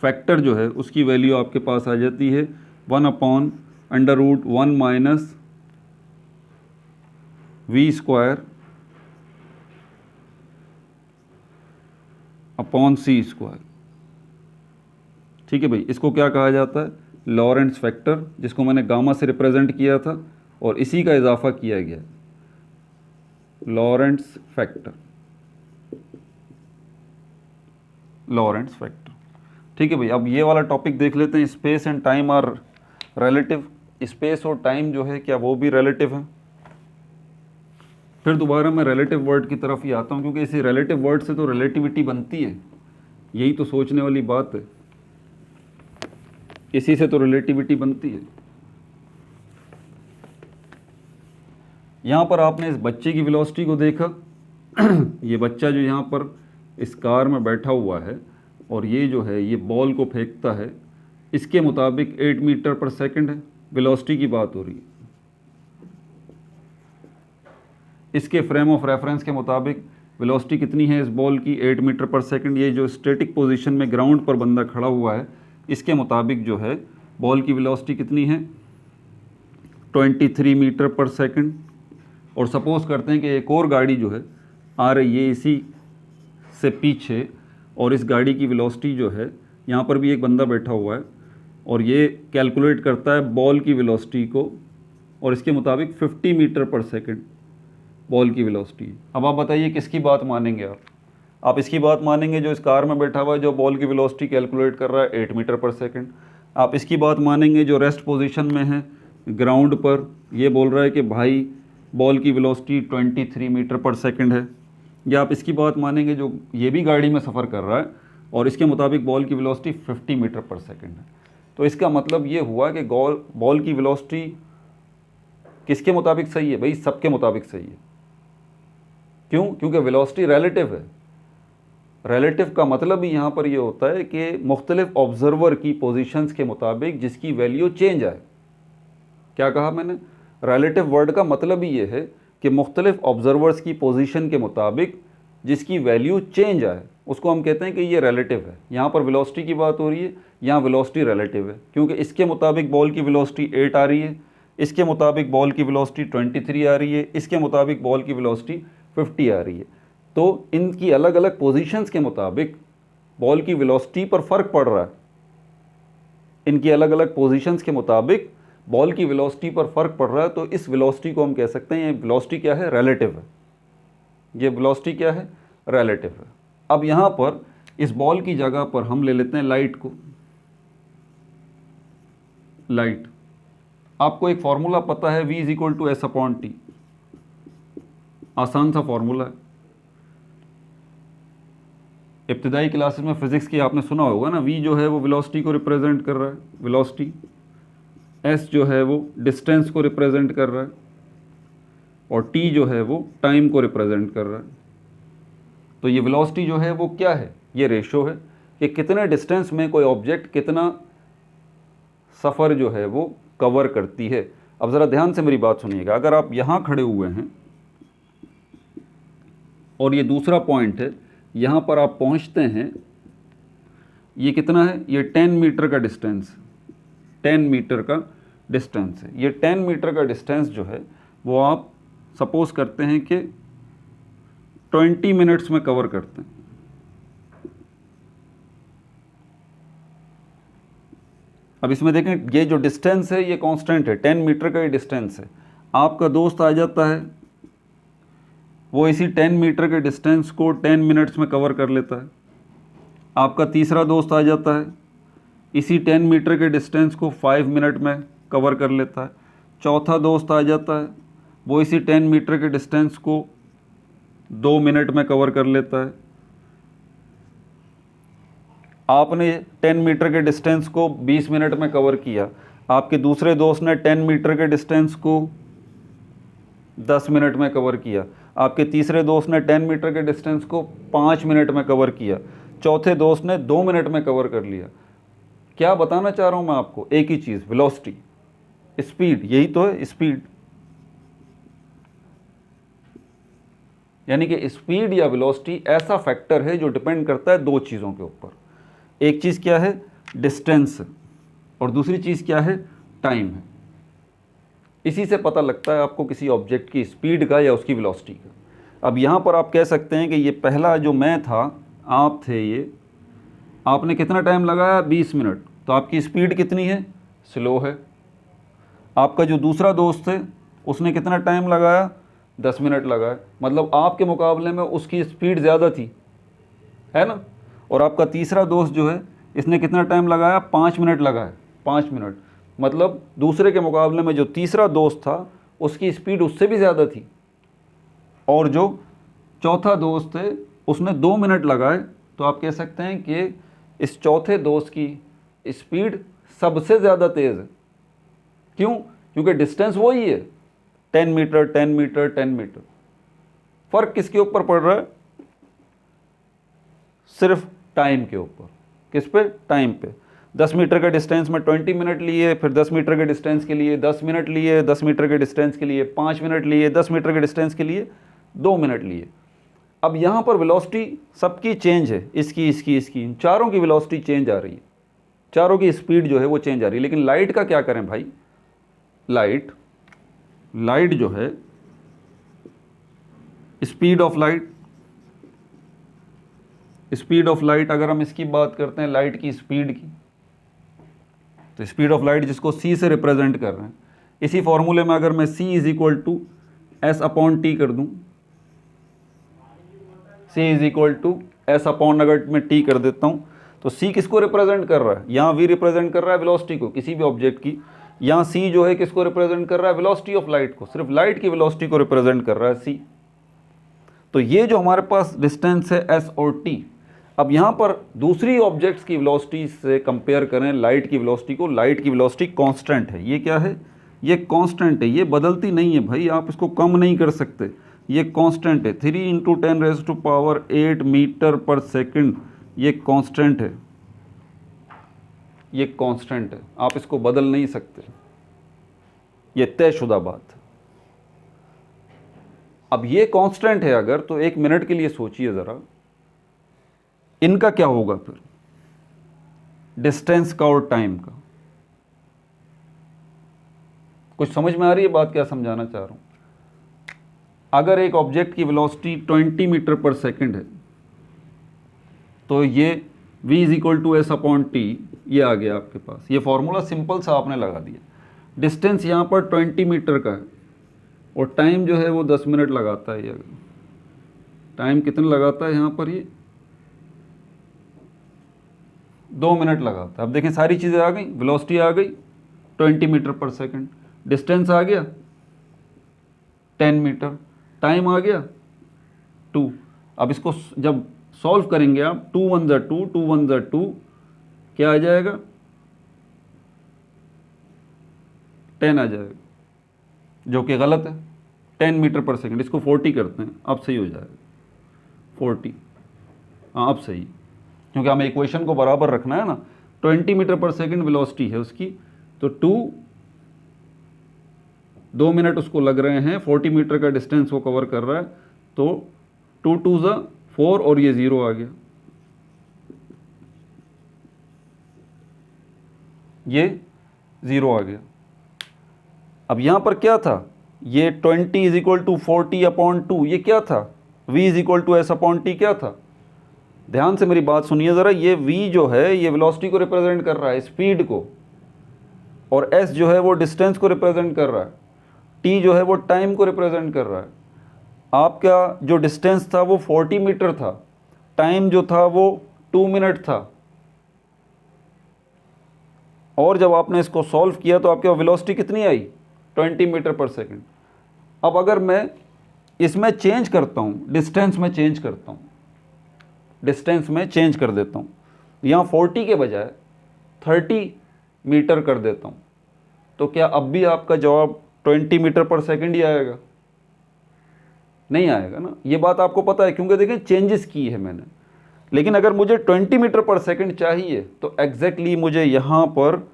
फैक्टर जो है उसकी वैल्यू आपके पास आ जाती है 1/√1 minus v square upon c square. ठीक है भाई, इसको क्या कहा जाता है? लॉरेंट्ज फैक्टर, जिसको मैंने गामा से रिप्रेजेंट किया था और इसी का इजाफा किया गया, लॉरेंट्ज फैक्टर, लॉरेंट्ज फैक्टर। ठीक है भाई, अब ये वाला टॉपिक देख लेते हैं, space and time are relative. Space और टाइम जो है क्या वो भी रिलेटिव है? फिर दोबारा मैं रिलेटिव वर्ड की तरफ ही आता हूँ, क्योंकि इसी रिलेटिव वर्ड से तो रिलेटिविटी बनती है, यही तो सोचने वाली बात है, इसी से तो रिलेटिविटी बनती है। यहाँ पर आपने इस बच्चे की वेलोसिटी को देखा ये बच्चा जो यहाँ पर इस कार में बैठा हुआ है और ये जो है ये बॉल को फेंकता है, इसके मुताबिक 8 मीटर पर सेकंड है, वेलोसिटी की बात हो रही है। इसके फ्रेम ऑफ रेफरेंस के मुताबिक वेलोसिटी कितनी है इस बॉल की? 8 मीटर पर सेकंड। ये जो स्टैटिक पोजीशन में ग्राउंड पर बंदा खड़ा हुआ है, इसके मुताबिक जो है बॉल की वेलोसिटी कितनी है? 23 मीटर पर सेकंड। और सपोज करते हैं कि एक और गाड़ी जो है आ रही है इसी से पीछे, और इस गाड़ी की वेलोसिटी जो है, यहाँ पर भी एक बंदा बैठा हुआ है और ये कैलकुलेट करता है बॉल की वेलोसिटी को, और इसके मुताबिक 50 मीटर पर सेकंड बॉल की वेलोसिटी। अब आप बताइए किसकी बात मानेंगे आप इसकी बात मानेंगे जो इस कार में बैठा हुआ है, जो बॉल की वेलोसिटी कैलकुलेट कर रहा है 8 मीटर पर सेकंड? आप इसकी बात मानेंगे जो रेस्ट पोजीशन में है ग्राउंड पर, ये बोल रहा है कि भाई बॉल की वेलोसिटी 23 मीटर पर सेकंड है? या आप इसकी बात मानेंगे जो ये भी गाड़ी में सफ़र कर रहा है और इसके मुताबिक बॉल की वेलोसिटी 50 मीटर पर सेकंड है? तो इसका मतलब ये हुआ कि बॉल की वेलोसिटी किसके मुताबिक सही है? भाई सबके मुताबिक सही है। क्यों? क्योंकि वेलोसिटी रिलेटिव है। रिलेटिव का मतलब ही यहाँ पर ये होता है कि मुख्तलिफ ऑब्जर्वर की पोजीशंस के मुताबिक जिसकी वैल्यू चेंज आए। क्या कहा मैंने? रिलेटिव वर्ड का मतलब ही ये है कि मुख्तलिफ ऑब्जर्वर्स की पोजीशन के मुताबिक जिसकी वैल्यू चेंज आए उसको हम कहते हैं कि ये रिलेटिव है। यहाँ पर वेलोसिटी की बात हो रही है, यहाँ वेलोसिटी रिलेटिव है, क्योंकि इसके मुताबिक बॉल की वेलोसिटी 8 आ रही है, इसके मुताबिक बॉल की वेलोसिटी 23 आ रही है, इसके मुताबिक बॉल की वेलोसिटी 50 आ रही है। तो इनकी अलग अलग पोजीशंस के मुताबिक बॉल की वेलोसिटी पर फ़र्क पड़ रहा है। इनकी अलग अलग पोजीशंस के मुताबिक बॉल की वेलोसिटी पर फ़र्क पड़ रहा है, तो इस वेलोसिटी को हम कह सकते हैं ये वेलोसिटी क्या है? रिलेटिव है। ये वेलोसिटी क्या है? रिलेटिव है। अब यहाँ पर इस बॉल की जगह पर हम ले लेते हैं लाइट को। लाइट, आपको एक फार्मूला पता है v = s/t, आसान सा फार्मूला है, इब्तिदाई क्लासेस में फिजिक्स की आपने सुना होगा ना। v जो है वो वेलोसिटी को रिप्रेजेंट कर रहा है, वेलोसिटी। s जो है वो डिस्टेंस को रिप्रेजेंट कर रहा है, और t जो है वो टाइम को रिप्रेजेंट कर रहा है। तो ये वेलोसिटी जो है वो क्या है? ये रेशो है कि कितने डिस्टेंस में कोई ऑब्जेक्ट कितना सफ़र जो है वो कवर करती है। अब ज़रा ध्यान से मेरी बात सुनिएगा, अगर आप यहाँ खड़े हुए हैं और ये दूसरा पॉइंट है, यहाँ पर आप पहुँचते हैं, ये कितना है? ये 10 मीटर का डिस्टेंस, 10 मीटर का डिस्टेंस है। ये 10 मीटर का डिस्टेंस जो है वो आप सपोज करते हैं कि 20 मिनट्स में कवर करते हैं। अब इसमें देखें, ये जो डिस्टेंस है ये कांस्टेंट है, 10 मीटर का ये डिस्टेंस है। आपका दोस्त आ जाता है, वो इसी 10 मीटर के डिस्टेंस को 10 मिनट्स में कवर कर लेता है। आपका तीसरा दोस्त आ जाता है, इसी 10 मीटर के डिस्टेंस को 5 मिनट में कवर कर लेता है। चौथा दोस्त आ जाता है, वो इसी 10 मीटर के डिस्टेंस को 2 मिनट में कवर कर लेता है। आपने 10 मीटर के डिस्टेंस को 20 मिनट में कवर किया, आपके दूसरे दोस्त ने 10 मीटर के डिस्टेंस को 10 मिनट में कवर किया, आपके तीसरे दोस्त ने 10 मीटर के डिस्टेंस को 5 मिनट में कवर किया, चौथे दोस्त ने 2 मिनट में कवर कर लिया। क्या बताना चाह रहा हूँ मैं आपको? एक ही चीज़, वेलोसिटी, स्पीड, यही तो है स्पीड। यानी कि स्पीड या वेलोसिटी ऐसा फैक्टर है जो डिपेंड करता है दो चीज़ों के ऊपर। एक चीज़ क्या है, डिस्टेंस, और दूसरी चीज़ क्या है, टाइम है। इसी से पता लगता है आपको किसी ऑब्जेक्ट की स्पीड का या उसकी वेलोसिटी का। अब यहाँ पर आप कह सकते हैं कि ये पहला जो मैं था, आप थे, ये आपने कितना टाइम लगाया, 20 मिनट, तो आपकी स्पीड कितनी है, स्लो है। आपका जो दूसरा दोस्त है उसने कितना टाइम लगाया, 10 मिनट लगाया, मतलब आपके मुकाबले में उसकी स्पीड ज़्यादा थी, है ना। और आपका तीसरा दोस्त जो है इसने कितना टाइम लगाया, 5 मिनट लगाया, 5 मिनट, मतलब दूसरे के मुकाबले में जो तीसरा दोस्त था उसकी स्पीड उससे भी ज़्यादा थी। और जो चौथा दोस्त है उसने 2 मिनट लगाए, तो आप कह सकते हैं कि इस चौथे दोस्त की स्पीड सबसे ज़्यादा तेज़ है। क्यों? क्योंकि डिस्टेंस वही है, 10 मीटर 10 मीटर 10 मीटर। फ़र्क किसके ऊपर पड़ रहा है, सिर्फ टाइम के ऊपर। किस पे, टाइम पे। 10 मीटर के डिस्टेंस में 20 मिनट लिए, फिर 10 मीटर के डिस्टेंस के लिए 10 मिनट लिए, 10 मीटर के डिस्टेंस के लिए 5 मिनट लिए, 10 मीटर के डिस्टेंस के लिए 2 मिनट लिए। अब यहाँ पर वेलोसिटी सबकी चेंज है, इसकी इसकी इसकी, इन चारों की वेलोसिटी चेंज आ रही है, चारों की स्पीड जो है वो चेंज आ रही है। लेकिन लाइट का क्या करें भाई, लाइट जो है, स्पीड ऑफ लाइट, अगर हम इसकी बात करते हैं, लाइट की स्पीड की, तो स्पीड ऑफ लाइट जिसको c से रिप्रेजेंट कर रहे हैं, इसी फॉर्मूले में अगर मैं c is equal to S upon T कर दूं, c is equal to S upon, अगर मैं t कर देता हूं, तो c किसको रिप्रेजेंट कर रहा है, यहाँ v रिप्रेजेंट कर रहा है वेलोसिटी को, किसी भी ऑब्जेक्ट की। यहाँ c जो है किसको रिप्रेजेंट कर रहा है, वेलोसिटी ऑफ लाइट को, सिर्फ लाइट की वेलोसिटी को रिप्रेजेंट कर रहा है c। तो ये जो हमारे पास डिस्टेंस है s और t। अब यहाँ पर दूसरी ऑब्जेक्ट्स की वेलोसिटी से कंपेयर करें लाइट की वेलोसिटी को, लाइट की वेलोसिटी कांस्टेंट है। ये क्या है, ये कांस्टेंट है, ये बदलती नहीं है भाई, आप इसको कम नहीं कर सकते, ये कांस्टेंट है। 3 × 10⁸ मीटर पर सेकंड, ये कांस्टेंट है, ये कांस्टेंट है, आप इसको बदल नहीं सकते, ये तयशुदा बात है। अब ये कांस्टेंट है अगर, तो 1 मिनट के लिए सोचिए ज़रा, इनका क्या होगा फिर, डिस्टेंस का और टाइम का। कुछ समझ में आ रही है बात, क्या समझाना चाह रहा हूं। अगर एक ऑब्जेक्ट की वेलोसिटी 20 मीटर पर सेकंड है, तो ये v is equal to S upon T, ये आ गया आपके पास। ये फॉर्मूला सिंपल सा आपने लगा दिया। डिस्टेंस यहाँ पर 20 मीटर का है और टाइम जो है वो 10 मिनट लगाता है। ये टाइम कितना लगाता है यहाँ पर, ये 2 मिनट लगाता है। अब देखें सारी चीज़ें आ गई, वेलोसिटी आ गई 20 मीटर पर सेकंड, डिस्टेंस आ गया 10 मीटर, टाइम आ गया 2। अब इसको जब सॉल्व करेंगे आप, 2 1 ज़ा 2, 2 1 ज़ा 2, क्या आ जाएगा, 10 आ जाएगा, जो कि गलत है। 10 मीटर पर सेकंड, इसको 40 करते हैं, अब सही हो जाएगा 40। हाँ अब सही, क्योंकि हमें इक्वेशन को बराबर रखना है ना। 20 मीटर पर सेकंड वेलोसिटी है उसकी, तो 2 मिनट उसको लग रहे हैं, 40 मीटर का डिस्टेंस वो कवर कर रहा है, तो 2 2 ज़ा 4 और ये 0 आ गया, ये 0 आ गया। अब यहाँ पर क्या था, ये 20 इज इक्वल टू 40 अपॉन 2, ये क्या था, v is equal to S upon T, क्या था। ध्यान से मेरी बात सुनिए ज़रा, ये v जो है ये वेलोसिटी को रिप्रेजेंट कर रहा है, स्पीड को, और s जो है वो डिस्टेंस को रिप्रेजेंट कर रहा है, t जो है वो टाइम को रिप्रेजेंट कर रहा है। आपका जो डिस्टेंस था वो 40 मीटर था, टाइम जो था वो 2 मिनट था, और जब आपने इसको सॉल्व किया तो आपके वेलोसिटी कितनी आई, 20 मीटर पर सेकंड। अब अगर मैं इसमें चेंज करता हूँ, डिस्टेंस में चेंज करता हूँ, डिस्टेंस में चेंज कर देता हूँ, यहाँ 40 के बजाय 30 मीटर कर देता हूँ, तो क्या अब भी आपका जवाब 20 मीटर पर सेकंड ही आएगा, नहीं आएगा ना। ये बात आपको पता है, क्योंकि देखें चेंजेस की है मैंने। लेकिन अगर मुझे 20 मीटर पर सेकंड चाहिए तो एग्जैक्टली मुझे यहाँ पर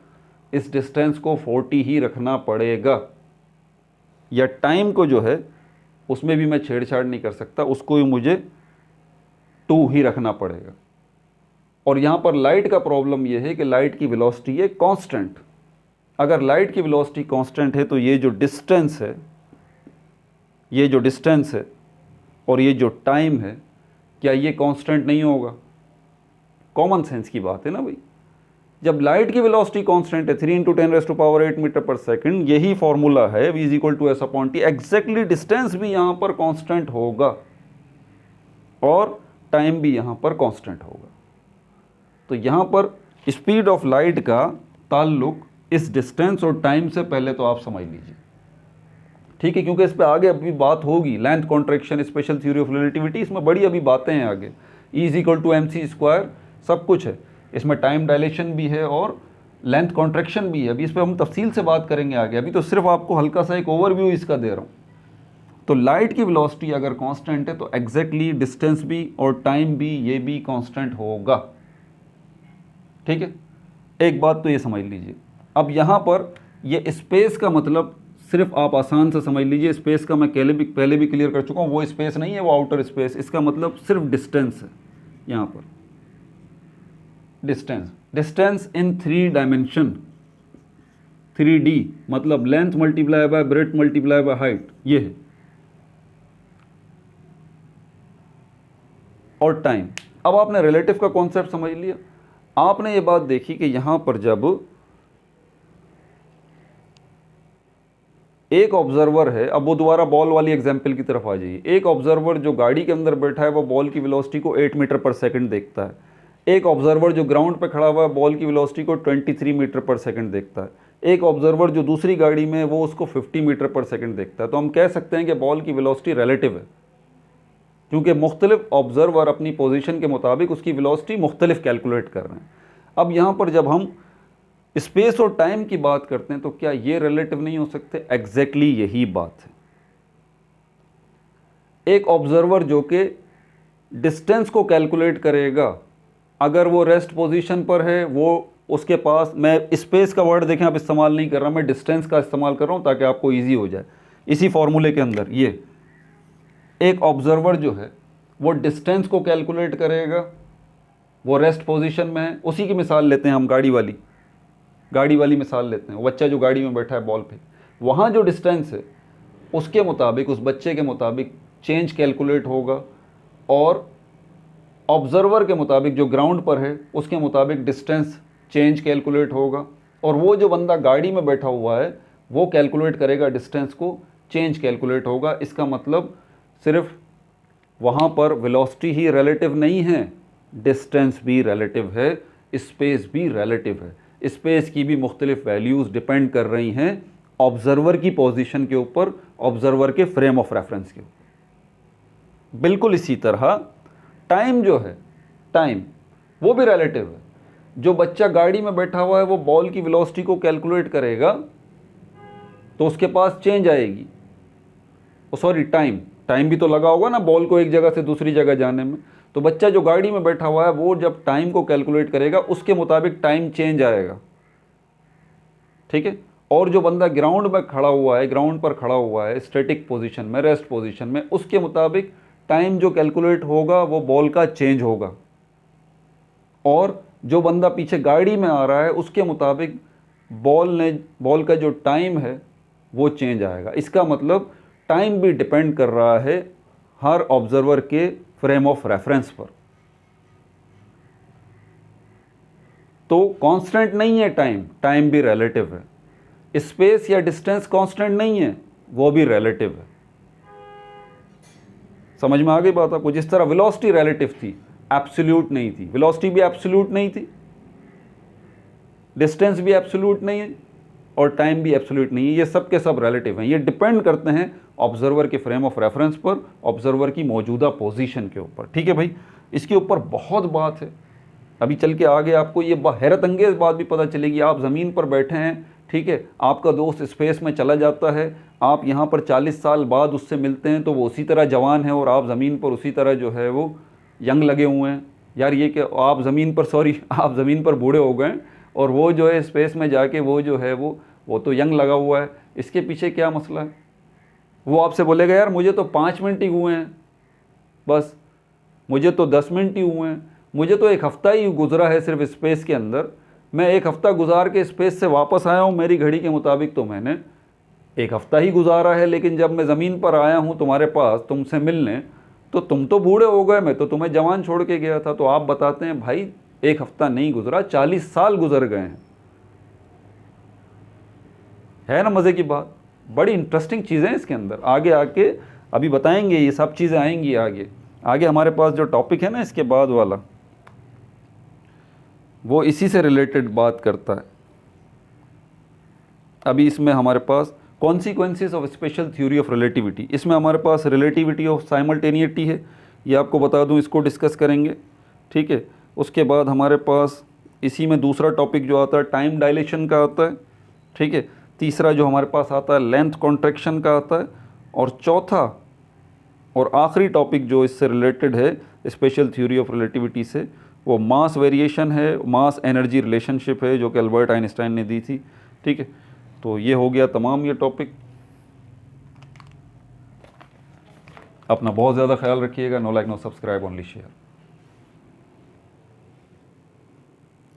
इस डिस्टेंस को 40 ही रखना पड़ेगा, या टाइम को जो है उसमें भी मैं छेड़छाड़ नहीं कर सकता, उसको भी मुझे 2 ही रखना पड़ेगा। और यहाँ पर लाइट का प्रॉब्लम ये है कि लाइट की वेलोसिटी है कांस्टेंट। अगर लाइट की वेलोसिटी कांस्टेंट है तो ये जो डिस्टेंस है, ये जो डिस्टेंस है और ये जो टाइम है, क्या ये कांस्टेंट नहीं होगा? कॉमन सेंस की बात है ना भाई। जब लाइट की वेलोसिटी कांस्टेंट है 3 × 10⁸ मीटर पर सेकंड, यही फॉर्मूला है v = s/t, एग्जैक्टली डिस्टेंस भी यहाँ पर कांस्टेंट होगा और टाइम भी यहाँ पर कांस्टेंट होगा। तो यहाँ पर स्पीड ऑफ लाइट का ताल्लुक इस डिस्टेंस और टाइम से पहले तो आप समझ लीजिए, ठीक है, क्योंकि इस पर आगे अभी बात होगी। Length contraction, special theory of relativity, इसमें बड़ी अभी बातें हैं आगे। E = mc² सब कुछ है इसमें, टाइम डायलेशन भी है और लेंथ कॉन्ट्रैक्शन भी है। अभी इस पर हम तफसील से बात करेंगे आगे, अभी तो सिर्फ आपको हल्का सा एक ओवरव्यू इसका दे रहा हूँ। तो लाइट की वेलोसिटी अगर कांस्टेंट है तो एग्जैक्टली डिस्टेंस भी और टाइम भी, ये भी कांस्टेंट होगा, ठीक है। एक बात तो ये समझ लीजिए। अब यहाँ पर ये स्पेस का मतलब सिर्फ आप आसान से समझ लीजिए, स्पेस का मैं पहले भी क्लियर कर चुका हूँ, वो स्पेस नहीं है, वो आउटर स्पेस। इसका मतलब सिर्फ डिस्टेंस है। यहाँ पर डिस्टेंस इन 3 डायमेंशन, 3D, मतलब length multiply by breadth multiply by height, ये है। और टाइम। अब आपने रिलेटिव का कॉन्सेप्ट समझ लिया। आपने ये बात देखी कि यहां पर जब एक ऑब्जर्वर है, अब वो दोबारा बॉल वाली एग्जांपल की तरफ आ जाइए। एक ऑब्जर्वर जो गाड़ी के अंदर बैठा है वो बॉल की वेलोसिटी को 8 मीटर पर सेकंड देखता है। एक ऑब्जर्वर जो ग्राउंड पे खड़ा हुआ है बॉल की वेलोसिटी को 23 मीटर पर सेकंड देखता है। एक ऑब्जर्वर जो दूसरी गाड़ी में है वो उसको 50 मीटर पर सेकंड देखता है। तो हम कह सकते हैं कि बॉल की वेलोसिटी रिलेटिव है, क्योंकि मुख्तलिफ ऑब्जर्वर अपनी पोजीशन के मुताबिक उसकी वेलोसिटी मुख्तलिफ कैलकुलेट कर रहे हैं। अब यहाँ पर जब हम स्पेस और टाइम की बात करते हैं तो क्या ये रिलेटिव नहीं हो सकते? एग्जैक्टली यही बात है। एक ऑब्जर्वर जो कि डिस्टेंस को कैलकुलेट करेगा, अगर वो रेस्ट पोजीशन पर है, वो उसके पास, मैं स्पेस का वर्ड देखें आप इस्तेमाल नहीं कर रहा, मैं डिस्टेंस का इस्तेमाल कर रहा हूँ ताकि आपको इजी हो जाए। इसी फॉर्मूले के अंदर ये एक ऑब्जर्वर जो है वो डिस्टेंस को कैलकुलेट करेगा, वो रेस्ट पोजीशन में है। उसी की मिसाल लेते हैं हम, गाड़ी वाली मिसाल लेते हैं। वो बच्चा जो गाड़ी में बैठा है बॉल पे, वहाँ जो डिस्टेंस है उसके मुताबिक, उस बच्चे के मुताबिक चेंज कैलकुलेट होगा, और ऑब्जर्वर के मुताबिक जो ग्राउंड पर है उसके मुताबिक डिस्टेंस चेंज कैलकुलेट होगा, और वो जो बंदा गाड़ी में बैठा हुआ है वो कैलकुलेट करेगा डिस्टेंस को, चेंज कैलकुलेट होगा। इसका मतलब सिर्फ वहाँ पर वेलोसिटी ही रिलेटिव नहीं है, डिस्टेंस भी रिलेटिव है, स्पेस भी रिलेटिव है। स्पेस की भी मुख्तलिफ वैल्यूज़ डिपेंड कर रही हैं ऑब्जर्वर की पोजीशन के ऊपर, ऑब्जर्वर के फ्रेम ऑफ रेफरेंस के ऊपर। बिल्कुल इसी तरह टाइम जो है, टाइम वो भी रिलेटिव है। जो बच्चा गाड़ी में बैठा हुआ है वो बॉल की वेलोसिटी को कैलकुलेट करेगा तो उसके पास चेंज आएगी, सॉरी टाइम भी तो लगा होगा ना बॉल को एक जगह से दूसरी जगह जाने में। तो बच्चा जो गाड़ी में बैठा हुआ है वो जब टाइम को कैलकुलेट करेगा उसके मुताबिक टाइम चेंज आएगा, ठीक है। और जो बंदा ग्राउंड में खड़ा हुआ है, ग्राउंड पर खड़ा हुआ है स्टैटिक पोजीशन में, रेस्ट पोजीशन में, उसके मुताबिक टाइम जो कैलकुलेट होगा वो बॉल का चेंज होगा। और जो बंदा पीछे गाड़ी में आ रहा है उसके मुताबिक बॉल का जो टाइम है वो चेंज आएगा। इसका मतलब टाइम भी डिपेंड कर रहा है हर ऑब्जर्वर के फ्रेम ऑफ रेफरेंस पर। तो कांस्टेंट नहीं है टाइम भी रिलेटिव है। स्पेस या डिस्टेंस कांस्टेंट नहीं है, वो भी रिलेटिव है। समझ में आ गई बात आपको? जिस तरह वेलोसिटी रिलेटिव थी, एब्सोल्यूट नहीं थी, वेलोसिटी भी एब्सोल्यूट नहीं थी, डिस्टेंस भी एब्सोल्यूट नहीं है और टाइम भी एब्सोल्यूट नहीं है। ये सब के सब रिलेटिव हैं। ये डिपेंड करते हैं ऑब्जर्वर के फ्रेम ऑफ रेफरेंस पर, ऑब्जर्वर की मौजूदा पोजीशन के ऊपर, ठीक है भाई। इसके ऊपर बहुत बात है, अभी चल के आगे आपको ये हैरत अंगेज़ बात भी पता चलेगी। आप ज़मीन पर बैठे हैं, ठीक है, आपका दोस्त स्पेस में चला जाता है, आप यहाँ पर 40 साल बाद उससे मिलते हैं तो वो उसी तरह जवान है और आप ज़मीन पर उसी तरह जो है वो यंग लगे हुए हैं। यार ये कि आप ज़मीन पर बूढ़े हो गए और वो जो है स्पेस में जाके वो जो है वो तो यंग लगा हुआ है। इसके पीछे क्या मसला है? वो आपसे बोलेगा यार मुझे तो 5 मिनट ही हुए हैं, बस मुझे तो 10 मिनट ही हुए हैं, मुझे तो एक हफ़्ता ही गुजरा है सिर्फ स्पेस के अंदर, मैं एक हफ़्ता गुजार के स्पेस से वापस आया हूँ, मेरी घड़ी के मुताबिक तो मैंने एक हफ़्ता ही गुजारा है, लेकिन जब मैं ज़मीन पर आया हूँ तुम्हारे पास तुमसे मिलने, तो तुम तो बूढ़े हो गए, मैं तो तुम्हें जवान छोड़ के गया था। तो आप बताते हैं भाई एक हफ़्ता नहीं गुजरा, 40 साल गुजर गए हैं। है ना मज़े की बात? बड़ी इंटरेस्टिंग चीज़ें इसके अंदर, आगे आके अभी बताएंगे, ये सब चीज़ें आएंगी आगे। आगे हमारे पास जो टॉपिक है ना इसके बाद वाला, वो इसी से रिलेटेड बात करता है। अभी इसमें हमारे पास consequences of special theory of relativity, इसमें हमारे पास रिलेटिविटी ऑफ साइमल्टेनिटी है, ये आपको बता दूं, इसको डिस्कस करेंगे, ठीक है। उसके बाद हमारे पास इसी में दूसरा टॉपिक जो आता है टाइम डायलेशन का आता है, ठीक है। तीसरा जो हमारे पास आता है लेंथ कॉन्ट्रैक्शन का आता है, और चौथा और आखिरी टॉपिक जो इससे रिलेटेड है स्पेशल थ्योरी ऑफ रिलेटिविटी से, वो मास वेरिएशन है, मास एनर्जी रिलेशनशिप है, जो कि अल्बर्ट आइंस्टाइन ने दी थी, ठीक है। तो ये हो गया तमाम ये टॉपिक। अपना बहुत ज़्यादा ख्याल रखिएगा। No like no subscribe, only share.